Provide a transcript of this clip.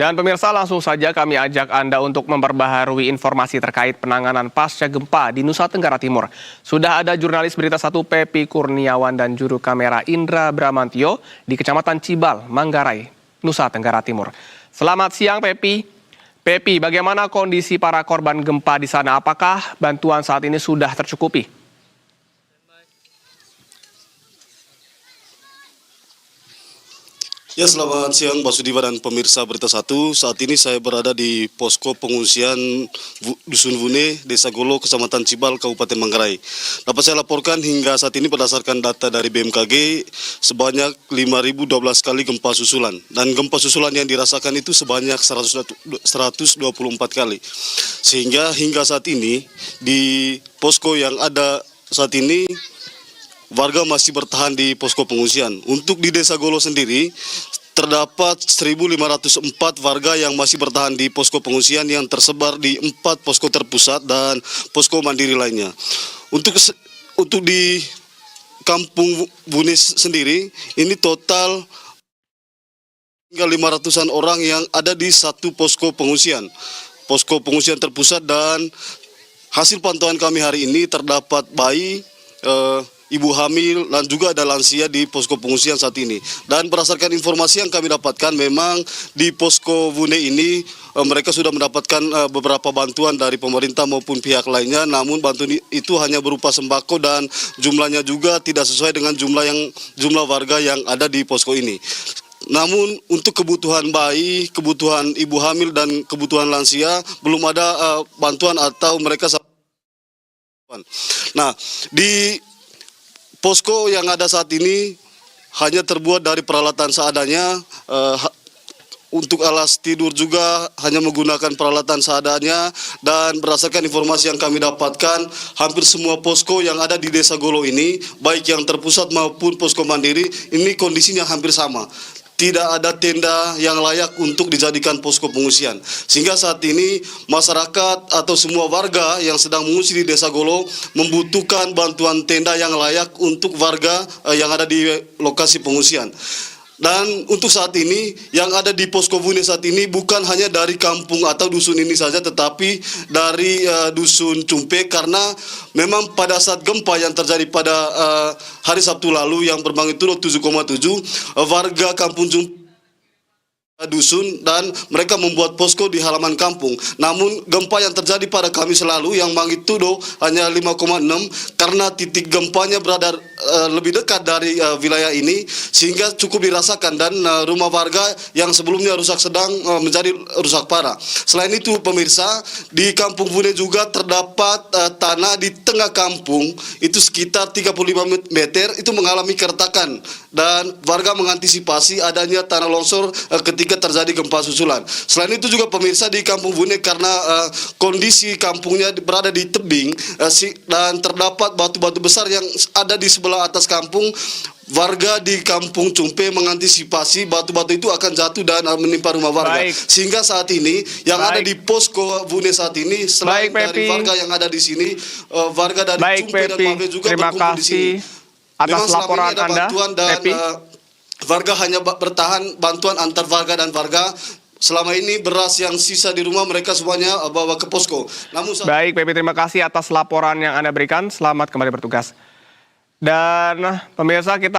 Dan pemirsa, langsung saja kami ajak Anda untuk memperbaharui informasi terkait penanganan pasca gempa di Nusa Tenggara Timur. Sudah ada jurnalis Berita 1 Pepi Kurniawan dan juru kamera Indra Bramantio di Kecamatan Cibal, Manggarai, Nusa Tenggara Timur. Selamat siang Pepi. Pepi, bagaimana kondisi para korban gempa di sana? Apakah bantuan saat ini sudah tercukupi? Ya, selamat siang Pak Sudiwa dan pemirsa Berita 1. Saat ini saya berada di posko pengungsian Dusun Vune, Desa Golo, Kecamatan Cibal, Kabupaten Manggarai. Dapat saya laporkan hingga saat ini berdasarkan data dari BMKG sebanyak 5.012 kali gempa susulan. Dan gempa susulan yang dirasakan itu sebanyak 124 kali. Sehingga hingga saat ini di posko yang ada saat ini warga masih bertahan di posko pengungsian. Untuk di Desa Golo sendiri, terdapat 1.504 warga yang masih bertahan di posko pengungsian yang tersebar di 4 posko terpusat dan posko mandiri lainnya. Untuk di Kampung Bunis sendiri, ini total hingga 500-an orang yang ada di satu posko pengungsian terpusat, dan hasil pantauan kami hari ini terdapat bayi, ibu hamil, dan juga ada lansia di posko pengungsian saat ini. Dan berdasarkan informasi yang kami dapatkan, memang di posko Vune ini mereka sudah mendapatkan beberapa bantuan dari pemerintah maupun pihak lainnya, namun bantuan itu hanya berupa sembako dan jumlahnya juga tidak sesuai dengan jumlah warga yang ada di posko ini. Namun untuk kebutuhan bayi, kebutuhan ibu hamil, dan kebutuhan lansia belum ada bantuan atau mereka. Nah, di posko yang ada saat ini hanya terbuat dari peralatan seadanya. Untuk alas tidur juga hanya menggunakan peralatan seadanya. Dan berdasarkan informasi yang kami dapatkan, hampir semua posko yang ada di Desa Golo ini, baik yang terpusat maupun posko mandiri, ini kondisinya hampir sama. Tidak ada tenda yang layak untuk dijadikan posko pengungsian. Sehingga saat ini masyarakat atau semua warga yang sedang mengungsi di Desa Golo membutuhkan bantuan tenda yang layak untuk warga yang ada di lokasi pengungsian. Dan untuk saat ini yang ada di posko Vune saat ini bukan hanya dari kampung atau dusun ini saja, tetapi dari dusun Cumpe, karena memang pada saat gempa yang terjadi pada hari Sabtu lalu yang bermagnitudo 7,7, warga kampung Cumpe dusun dan mereka membuat posko di halaman kampung. Namun gempa yang terjadi pada Kamis lalu yang magnitudo hanya 5,6, karena titik gempanya berada lebih dekat dari wilayah ini, sehingga cukup dirasakan, dan rumah warga yang sebelumnya rusak sedang menjadi rusak parah. Selain itu pemirsa, di Kampung Vune juga terdapat tanah di tengah kampung itu sekitar 35 meter itu mengalami keretakan, dan warga mengantisipasi adanya tanah longsor ketika terjadi gempa susulan. Selain itu juga pemirsa, di Kampung Vune karena kondisi kampungnya berada di tebing dan terdapat batu-batu besar yang ada di sebelah atas kampung, warga di Kampung Cumpe mengantisipasi batu-batu itu akan jatuh dan menimpa rumah warga. Baik. Sehingga saat ini yang ada di posko Vune saat ini, selain dari warga yang ada di sini, warga dari Cumpe dan Mabé juga berkumpul di sini. Atas laporan Anda, Pepi. Warga hanya bertahan bantuan antar warga dan warga. Selama ini beras yang sisa di rumah mereka semuanya bawa ke posko. Baik, Pepi, terima kasih atas laporan yang Anda berikan. Selamat kembali bertugas. Dan pemirsa, kita